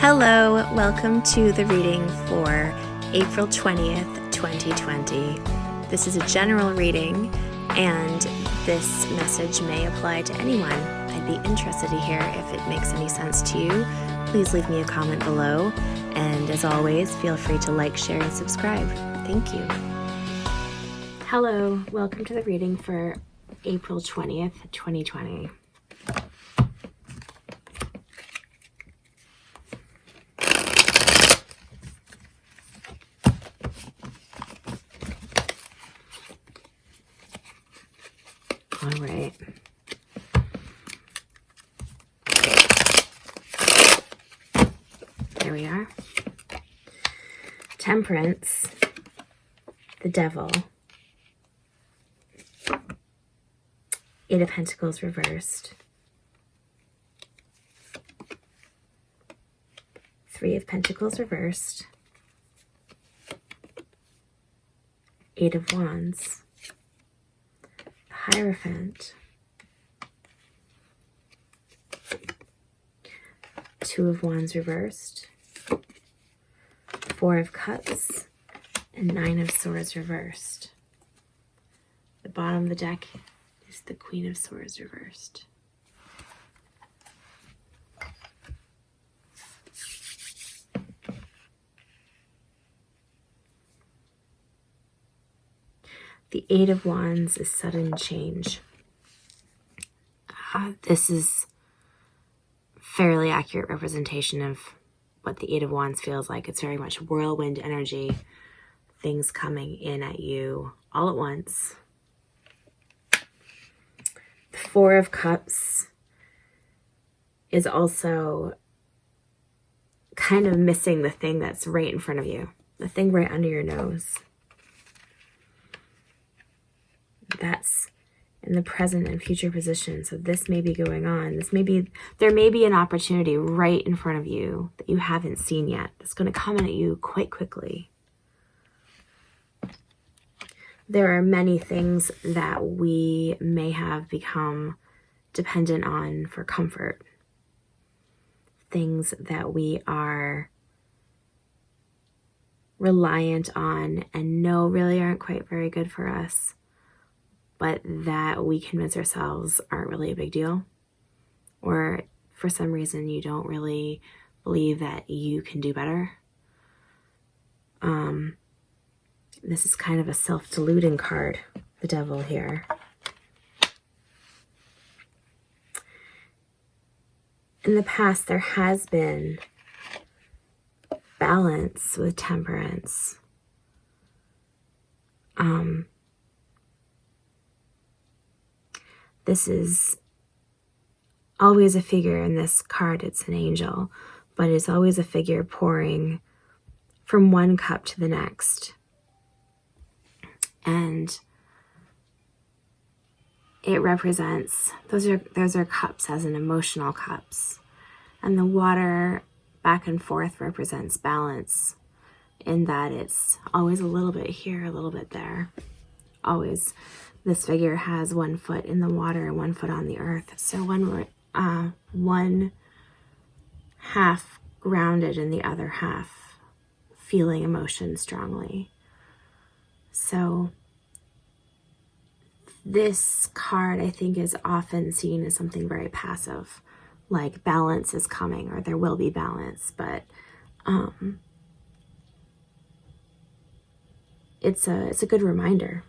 Hello, welcome to the reading for April 20th, 2020. This is a general reading, and this message may apply to anyone. I'd be interested to hear if it makes any sense to you. Please leave me a comment below, and as always, feel free to like, share, and subscribe. Thank you. Hello, welcome to the reading for April 20th, 2020. All right. There we are. Temperance, the Devil, Eight of Pentacles reversed, Three of Pentacles reversed, Eight of Wands, Hierophant, Two of Wands reversed, Four of Cups, and Nine of Swords reversed. The bottom of the deck is the Queen of Swords reversed. The Eight of Wands is sudden change. This is fairly accurate representation of what the Eight of Wands feels like. It's very much whirlwind energy, things coming in at you all at once. The Four of Cups is also kind of missing the thing that's right in front of you, the thing right under your nose. That's in the present and future position. So this may be going on. There may be an opportunity right in front of you that you haven't seen yet. That's going to come in at you quite quickly. There are many things that we may have become dependent on for comfort. Things that we are reliant on and know really aren't quite very good for us, but that we convince ourselves aren't really a big deal. Or for some reason you don't really believe that you can do better. This is kind of a self-deluding card, the Devil here. In the past, there has been balance with Temperance. This is always a figure in this card. It's an angel, but it's always a figure pouring from one cup to the next. And it represents, those are cups as in emotional cups. And the water back and forth represents balance, in that it's always a little bit here, a little bit there. Always. This figure has one foot in the water and one foot on the earth. So one half grounded and the other half feeling emotion strongly. So this card, I think, is often seen as something very passive, like balance is coming or there will be balance, but it's a good reminder.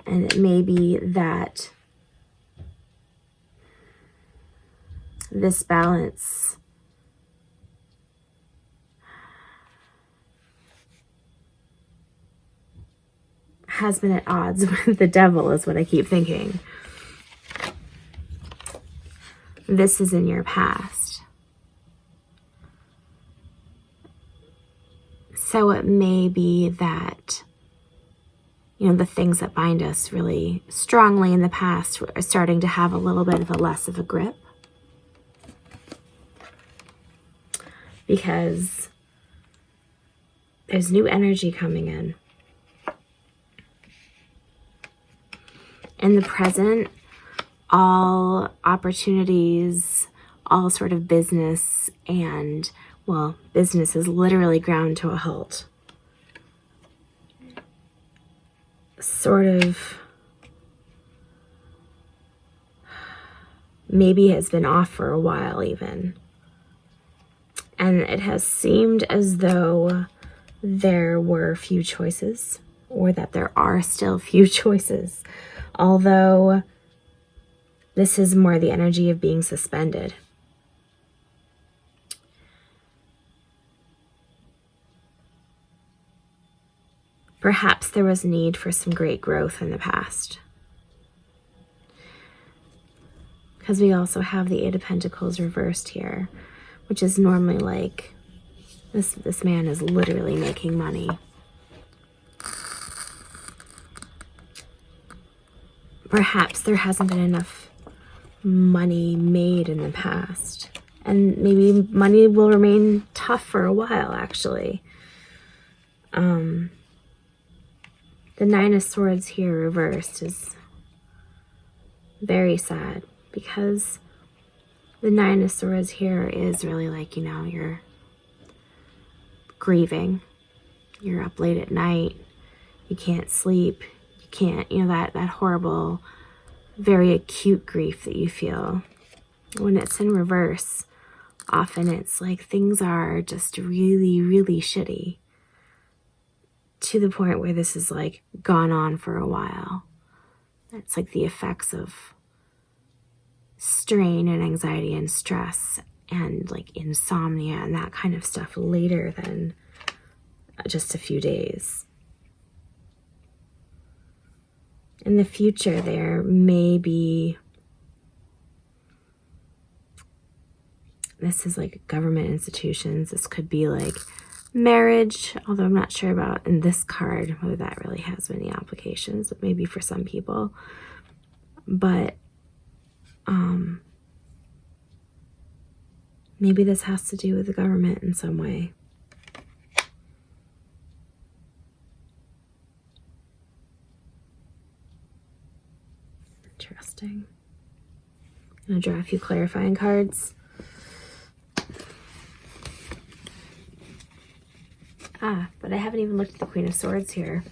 And it may be that this balance has been at odds with the Devil, is what I keep thinking. This is in your past. So it may be that, the things that bind us really strongly in the past are starting to have a little bit of a less of a grip. Because there's new energy coming in. In the present, all opportunities, all sort of business and, well, business is literally ground to a halt. Sort of maybe has been off for a while even. And it has seemed as though there were few choices, or that there are still few choices, although this is more the energy of being suspended. Perhaps there was need for some great growth in the past. Because we also have the Eight of Pentacles reversed here, which is normally like, this man is literally making money. Perhaps there hasn't been enough money made in the past. And maybe money will remain tough for a while, actually. The Nine of Swords here reversed is very sad, because the Nine of Swords here is really like, you know, you're grieving. You're up late at night. You can't sleep. You can't, you know, that horrible, very acute grief that you feel. When it's in reverse, often it's like things are just really, really shitty, to the point where this is like gone on for a while. It's like the effects of strain and anxiety and stress and like insomnia and that kind of stuff later than just a few days. In the future, there may be, this is like government institutions, this could be like marriage, although I'm not sure about in this card whether that really has many applications, maybe for some people. But maybe this has to do with the government in some way. Interesting. I'm going to draw a few clarifying cards. But I haven't even looked at the Queen of Swords here.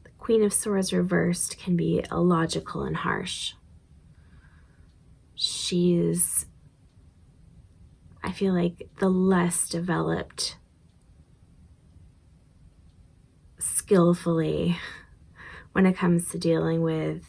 The Queen of Swords reversed can be illogical and harsh. She's, I feel like, the less developed, skillfully, when it comes to dealing with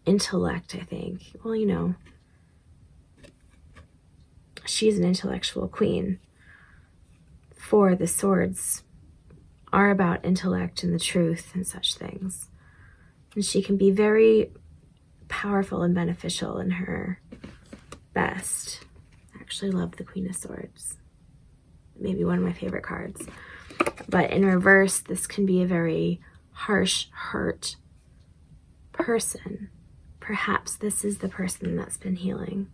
intellect, I think. Well, you know, she's an intellectual queen. For the swords are about intellect and the truth and such things. And she can be very powerful and beneficial in her best. I actually love the Queen of Swords. Maybe one of my favorite cards. But in reverse, this can be a very harsh, hurt person. Perhaps this is the person that's been healing.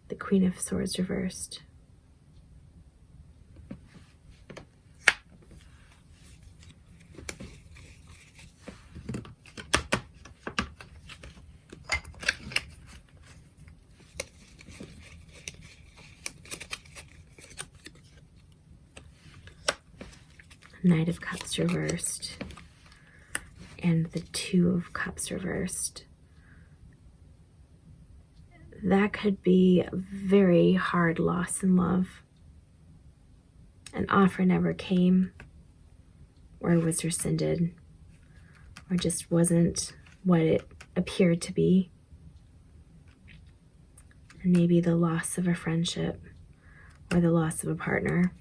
The Queen of Swords reversed. Knight of Cups reversed. And the Two of Cups reversed. That could be a very hard loss in love. An offer never came, or was rescinded, or just wasn't what it appeared to be. And maybe the loss of a friendship or the loss of a partner.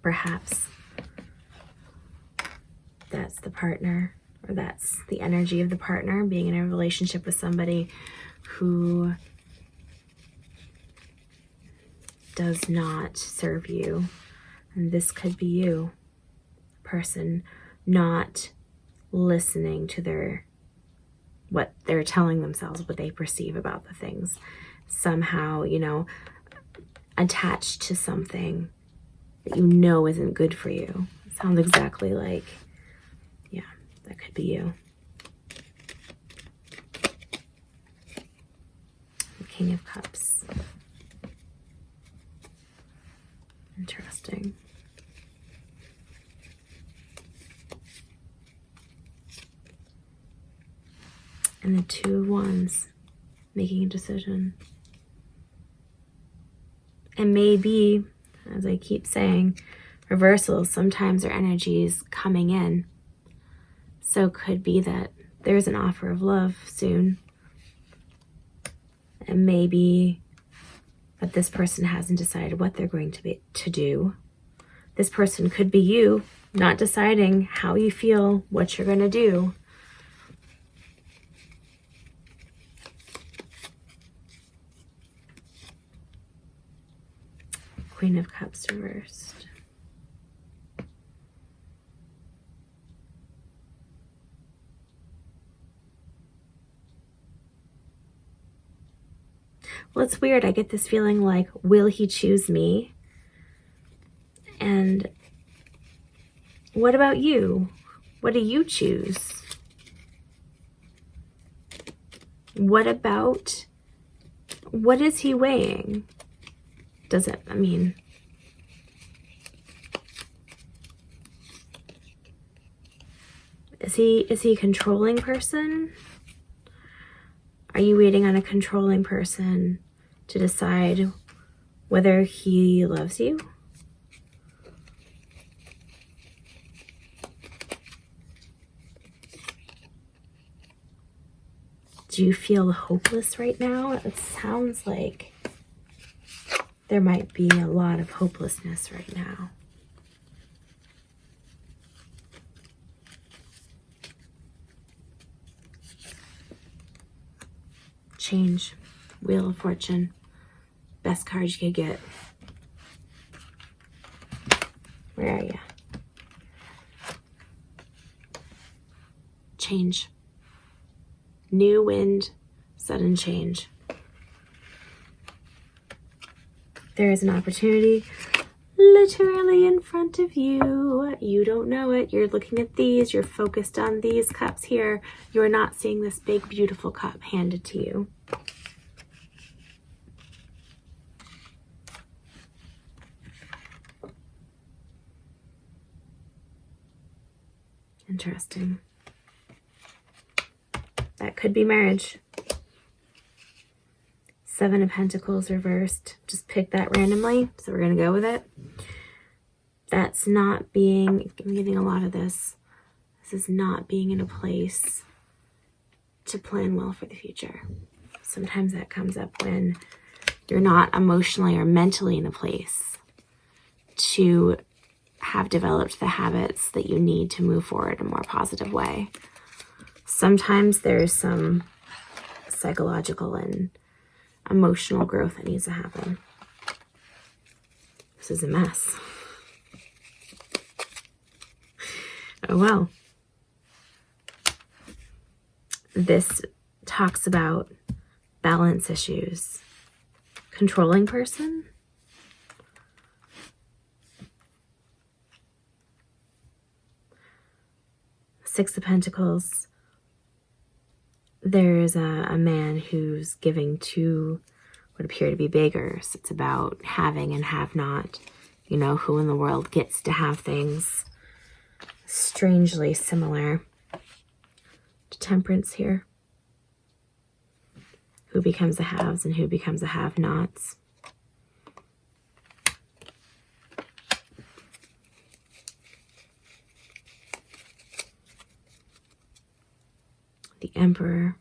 Perhaps that's the partner, or that's the energy of the partner, being in a relationship with somebody who does not serve you. And this could be you, a person not listening to what they're telling themselves, what they perceive about the things. Somehow, you know, attached to something that you know isn't good for you. Sounds exactly like, yeah, that could be you. The King of Cups. Interesting. And the Two of Wands, making a decision. And maybe, as I keep saying, reversals sometimes are energies coming in. So it could be that there's an offer of love soon. And maybe that this person hasn't decided what they're going to do. This person could be you, not deciding how you feel, what you're going to do. Queen of Cups reversed. Well, it's weird. I get this feeling like, will he choose me? And what about you? What do you choose? What is he weighing? Is he a controlling person? Are you waiting on a controlling person to decide whether he loves you? Do you feel hopeless right now? It sounds like there might be a lot of hopelessness right now. Change. Wheel of Fortune. Best card you could get. Where are you? Change. New wind, sudden change. There is an opportunity literally in front of you. You don't know it. You're looking at these. You're focused on these cups here. You're not seeing this big, beautiful cup handed to you. Interesting. That could be marriage. Seven of Pentacles reversed. Just pick that randomly, so we're going to go with it. That's not being, I'm getting a lot of this. This is not being in a place to plan well for the future. Sometimes that comes up when you're not emotionally or mentally in a place to have developed the habits that you need to move forward in a more positive way. Sometimes there's some psychological and emotional growth that needs to happen. This is a mess. Oh well. This talks about balance issues. Controlling person? Six of Pentacles. There is a man who's giving to what appear to be beggars. It's about having and have not. You know, who in the world gets to have things. Strangely similar to Temperance here. Who becomes the haves and who becomes the have-nots. The Emperor.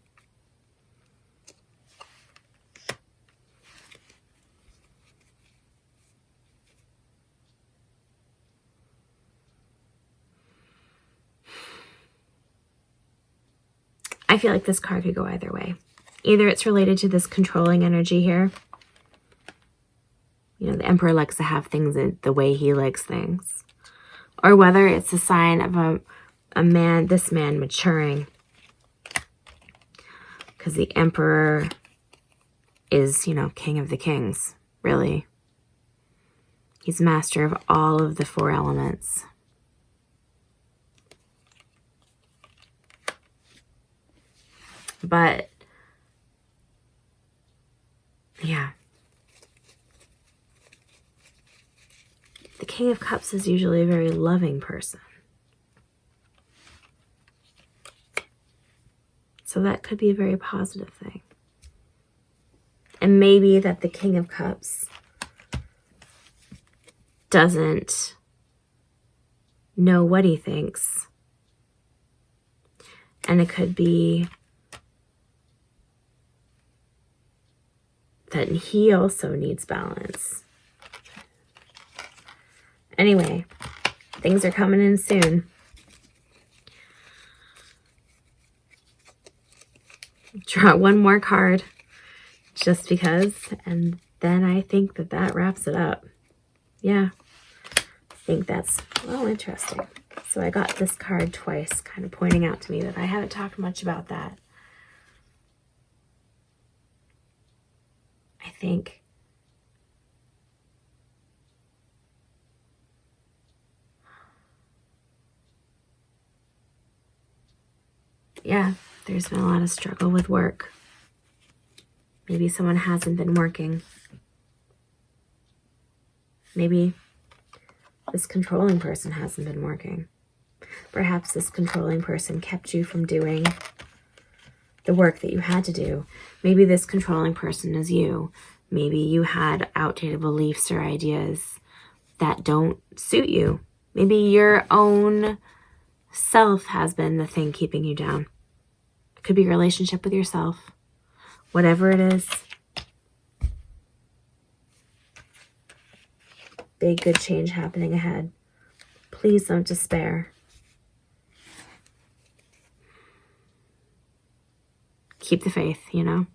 I feel like this card could go either way. Either it's related to this controlling energy here. You know, the Emperor likes to have things the way he likes things. Or whether it's a sign of this man maturing. Because the Emperor is, you know, king of the kings, really. He's master of all of the four elements. But yeah. The King of Cups is usually a very loving person. So that could be a very positive thing. And maybe that the King of Cups doesn't know what he thinks. And it could be that he also needs balance. Anyway, things are coming in soon. Draw one more card just because, and then I think that that wraps it up. Yeah, I think that's, well, interesting. So I got this card twice, kind of pointing out to me that I haven't talked much about that. I think yeah, there's been a lot of struggle with work. Maybe someone hasn't been working. Maybe this controlling person hasn't been working. Perhaps this controlling person kept you from doing the work that you had to do. Maybe this controlling person is you. Maybe you had outdated beliefs or ideas that don't suit you. Maybe your own self has been the thing keeping you down. It could be your relationship with yourself. Whatever it is. Big good change happening ahead. Please don't despair. Keep the faith, you know?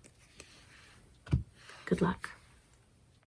Good luck.